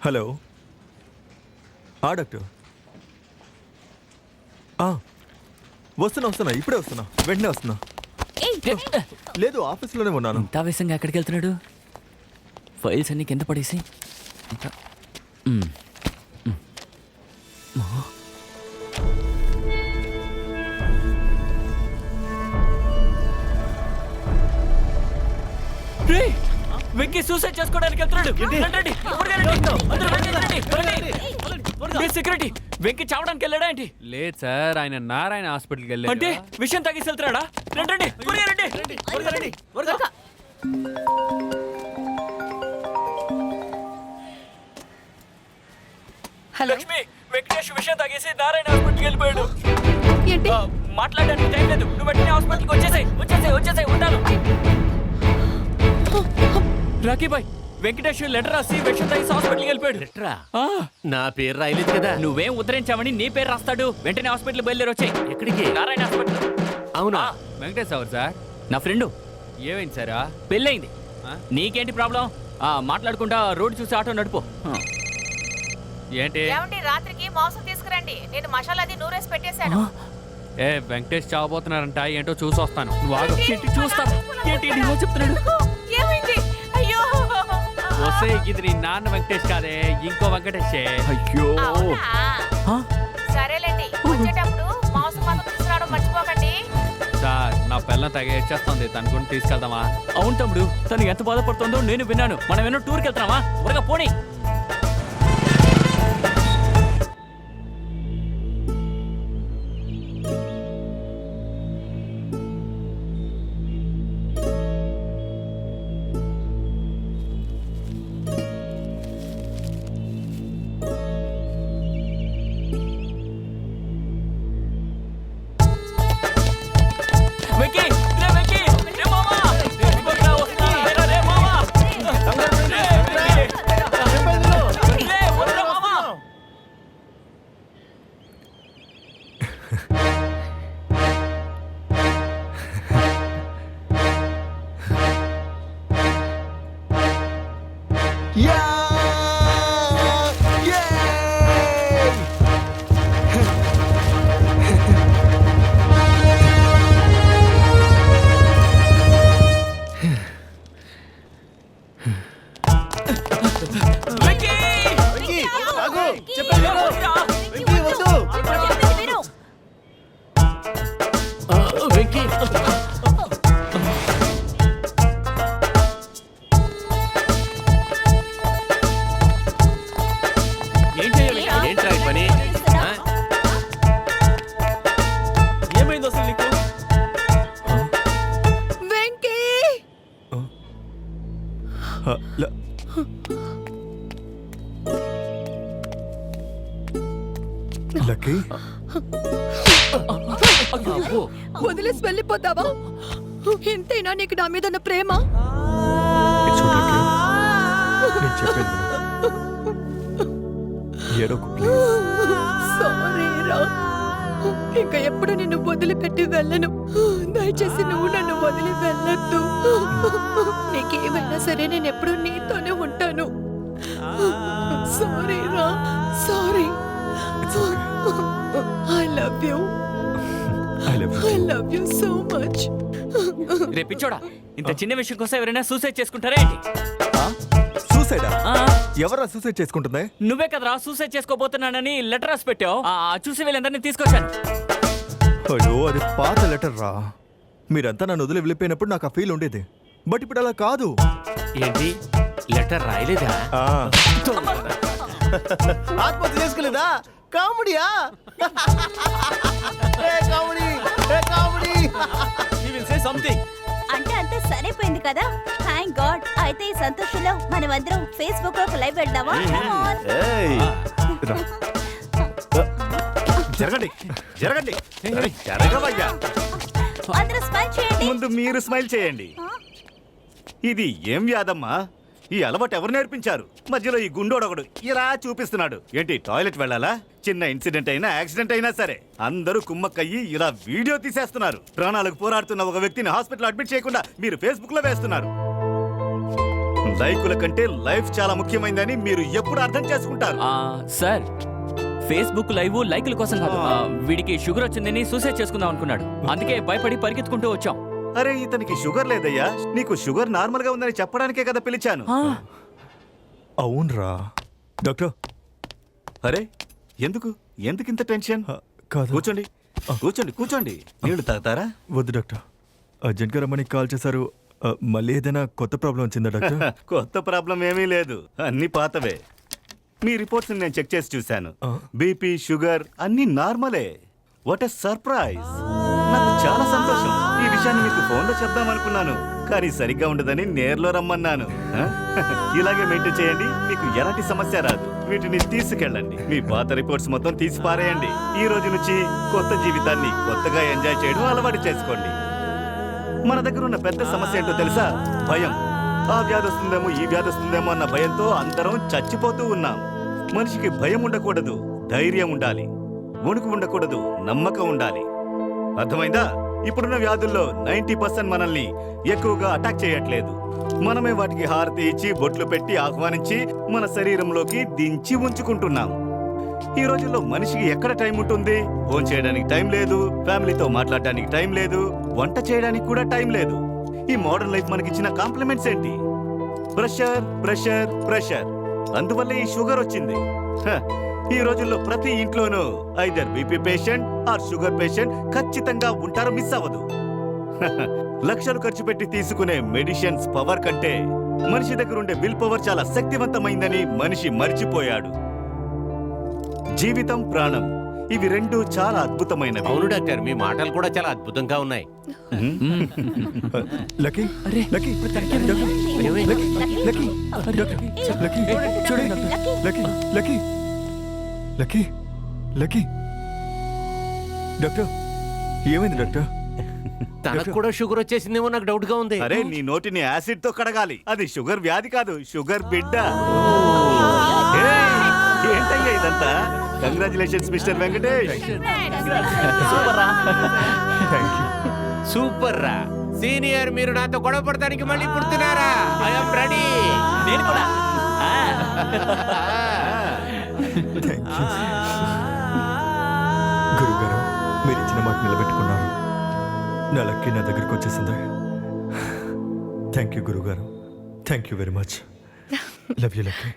Hello doctor. వస్తున్నా ఇప్పుడే వస్తున్నా, వెంటనే వస్తున్నా. లేదు, ఆఫీస్లోనే ఉన్నాను. ఇంత ఆవేశంగా ఎక్కడికి వెళ్తున్నాడు? ఫైల్స్ అన్ని కింద పడేసి వెంకీ సూసైడ్ చేసుకోవడానికి వెళ్తున్నాడు. సెక్యూరిటీ, వెంకీ చావడానికి వెళ్ళాడా ఏంటి? లేదు సార్, ఆయన నారాయణ హాస్పిటల్కి వెళ్ళాడు. అంటే విషయం తగ్గిసి వెళ్తున్నాడా? రండి. లక్ష్మి, వెంకటేష్ విషయం తగ్గేసి నారాయణ హాస్పిటల్కి వెళ్ళిపోయాడు. మాట్లాడడానికి టైం లేదు, నువ్వు వెంటనే హాస్పిటల్కి వచ్చేసాయి. ఉంటాను. రాకీ బాయ్, వెంకటేష్ లెటర్ రాసి విషయం తగ్గేసి హాస్పిటల్కి వెళ్ళిపోయాడు. లెటరా? నా పేరు రాయలేదు కదా. నువ్వేం ఉద్ధరించావని నీ పేరు రాస్తాడు. వెంటనే హాస్పిటల్ బయలుదేరి వచ్చాయి. ఎక్కడికి? నారాయణ హాస్పిటల్. అవునా? వెంకటేష్ ఎవరు సార్? నా ఫ్రెండు. ఏమైంది సారా? పెళ్ళయింది. నీకేంటి ప్రాబ్లం? మాట్లాడుకుంటా రోడ్డు చూసి ఆటో నడుపు. ఏంటి? రాత్రికి మాంసం తీసుకురండి, నేను మసాలాది నూరేసి పెట్టేశాను. వెంకటేష్ చావబోతున్నారంట, ఏంటో చూసి వస్తాను. చూస్తాను. చెప్తున్నాడు. వస్తే ఇది నీ నాన్న వెంకటేష్ కాదే, ఇంకో వెంకటేషే. అయ్యో, సరేలేండి, వచ్చేటప్పుడు మాంసం మాత్రం తీసుకురావడం మర్చిపోకండి. సార్, నా పిల్లని తెగ ఏడ్చేస్తుంది, తన గురించి తీసుకెళ్దామా? అవును తమ్ముడు, తను ఎంత బాధపడుతుందో నేను విన్నాను. మనం ఏమో టూర్కి వెళ్తామా? త్వరగా పోనీ. లక్కీ, వదిలేసి వెళ్ళిపోతావా? ఎంతైనా నీకు నా మీద ఉన్న ప్రేమ. సారీరా, ఇంకా ఎప్పుడు నిన్ను వదిలిపెట్టి వెళ్ళను. దయచేసి నువ్వు నన్ను వదిలి వెళ్ళొద్దు. నీకేమైనా సరే నేను ఎప్పుడు నీతోనే ఉంటాను. సారీరా, sorry. I love you. I love you so much. రేపిచ్చోడా, ఇంత చిన్న విషయం కోసం ఎవరైనా సూసైడ్ చేసుకుంటారా ఏంటి? సూసైడా? ఎవరా సూసైడ్ చేసుకుంటుంది? నువ్వే కదరా సూసైడ్ చేసుకోబోతున్నానని లెటర్ రాసి పెట్టావు. చూసి వీళ్ళందరినీ తీసుకొచ్చాను. అయ్యో, అది పాత లెటర్ రా. మీరంతా నన్ను వదిలి వెళ్ళిపోయినప్పుడు నాకు ఆ ఫీల్ ఉండేది, బట్ ఇప్పుడు అలా కాదు. ఏంటి, లెటర్ రాయలేదా? ఆత్మహత్య చేసుకోలేదా? కామెడీయా? అంటే సరిపోయింది కదా. Thank God. అయితే ఈ సంతోషంలో మనమందరం ఫేస్బుక్ లో లైవ్ వెళ్దామా? జరగండి జరగండి, జరగవయ్యా. అందరూ స్మైల్ చేయండి. ముందు మీరు స్మైల్ చేయండి. ఇది ఏం వ్యాధమ్మా? ఈ అలవాటు ఎవరు నేర్పించారు? మధ్యలో ఈ గుండోడొకడు ఇలా చూపిస్తున్నాడు. ఏంటి, టాయిలెట్ వెళ్ళాలా? చిన్న ఇన్సిడెంట్ అయినా యాక్సిడెంట్ అయినా సరే అందరూ కుమ్మక్కయ్యి ఇలా వీడియో తీసేస్తున్నారు. ప్రాణాలకు పోరాడుతున్న ఒక వ్యక్తిని హాస్పిటల్ అడ్మిట్ చేయకుండా మీరు ఫేస్బుక్ లో వేస్తున్నారు. లైకుల కంటే లైఫ్ చాలా ముఖ్యమైందని మీరు ఎప్పుడు అర్థం చేసుకుంటారు? సార్ ఫేస్బుక్ లైవ్ లైకుల కోసం కాదు. వీడికి షుగర్ వచ్చిందని సూసైడ్ చేసుకుందాం అనుకున్నాడు. అందుకే భయపడి పరిగెత్తుకుంటూ వచ్చాం. అరే ఇతనికి షుగర్ లేదయ్యా, నీకు షుగర్ నార్మల్ గా ఉందని చెప్పడానికే కదా పిలిచాను. అవునరా డాక్టర్. అరే ఎందుకు ఇంత టెన్షన్? కాదు. కూర్చోండి కూర్చోండి కూర్చోండి. నీళ్లు తాగుతారా? వద్దు డాక్టర్. అర్జెంట్గా రమ్మని కాల్ చేశారు. మళ్ళీ ఏదైనా కొత్త ప్రాబ్లం వచ్చిందా డాక్టర్? కొత్త ప్రాబ్లం ఏమీ లేదు, అన్ని పాతవే. మీ రిపోర్ట్స్ నేను చెక్ చేసి చూశాను. బీపీ షుగర్ అన్ని నార్మలే. What a surprise! నాకు చాలా సంతోషం. ఈ విషయాన్ని మీకు ఫోన్లో చెప్దాం అనుకున్నాను, కానీ సరిగ్గా ఉండదని నేర్లో రమ్మన్నాను. ఇలాగే మెయింటైన్ చేయండి, మీకు ఎలాంటి సమస్య రాదు. వీటిని తీసుకెళ్ళండి, మీ పాత రిపోర్ట్స్ మొత్తం తీసి పారేయండి. ఈ రోజు నుంచి కొత్త జీవితాన్ని కొత్తగా ఎంజాయ్ చేయడం అలవాటు చేసుకోండి. మన దగ్గర ఉన్న పెద్ద సమస్య ఏంటో తెలుసా? భయం. ఆ వ్యాధి వస్తుందేమో, ఈ వ్యాధి వస్తుందేమో అన్న భయంతో అందరం చచ్చిపోతూ ఉన్నాం. మనిషికి భయం ఉండకూడదు, ధైర్యం ఉండాలి. వణుకు ఉండకూడదు, నమ్మకం ఉండాలి. అర్థమైందా? ఇప్పుడున్న వ్యాధుల్లో 90% మనల్ని ఎక్కువగా అటాక్ చేయట్లేదు. మనమే వాటికి హారతి ఇచ్చి బొట్లు పెట్టి ఆహ్వానించి మన శరీరంలోకి దించి ఉంచుకుంటున్నాం. ఈ రోజుల్లో మనిషికి ఎక్కడ టైం ఉంటుంది? ఫోన్ చేయడానికి టైం లేదు, ఫ్యామిలీతో మాట్లాడడానికి టైం లేదు, వంట చేయడానికి కూడా టైం లేదు. ఈ మోడర్న్ లైఫ్ మనకిచ్చిన కాంప్లిమెంట్స్ ఏంటి? Pressure pressure pressure. అందువల్లే ఈ షుగర్ వచ్చింది. ఈ రోజుల్లో ప్రతి ఇంట్లోనూ either BP patient or sugar patient ఖచ్చితంగా ఉంటారు, మిస్ అవ్వదు. లక్షలు ఖర్చు పెట్టి తీసుకునే మెడిసిన్స్ పవర్ కంటే మనిషి దగ్గర ఉండే విల్ పవర్ చాలా శక్తివంతమైందని మనిషి మర్చిపోయాడు. జీవితం, ప్రాణం, ఇవి రెండు చాలా అద్భుతమైనవి. అవును డాక్టర్, మీ మాటలు కూడా చాలా అద్భుతంగా ఉన్నాయి. లక్కీ లక్కీ లక్కీ లక్కీ చూడండి lucky lucky lucky lucky. Doctor ఏమైంది డాక్టర్? తనకు కూడా షుగర్ వచ్చేసిందేమో నాకు డౌట్ గా ఉంది. అరే నీ నోటిని యాసిడ్ తో కడగాలి. అది షుగర్ వ్యాధి కాదు, షుగర్ బిడ్డ. ఏంటయ్యా ఇదంతా? Congratulations mister Venkatesh. సూపర్ రా సీనియర్, మీరు నాతో గొడవ పడటానికి మళ్ళీ పుడుతున్నారా? I'm ready. నేను కూడా. గురుగారు, మీరు ఇచ్చిన మాట నిలబెట్టుకున్నారు. నా లక్కీ నా దగ్గరికి వచ్చేసింది. థ్యాంక్ యూ గురుగారు, thank you very much. Love you lucky.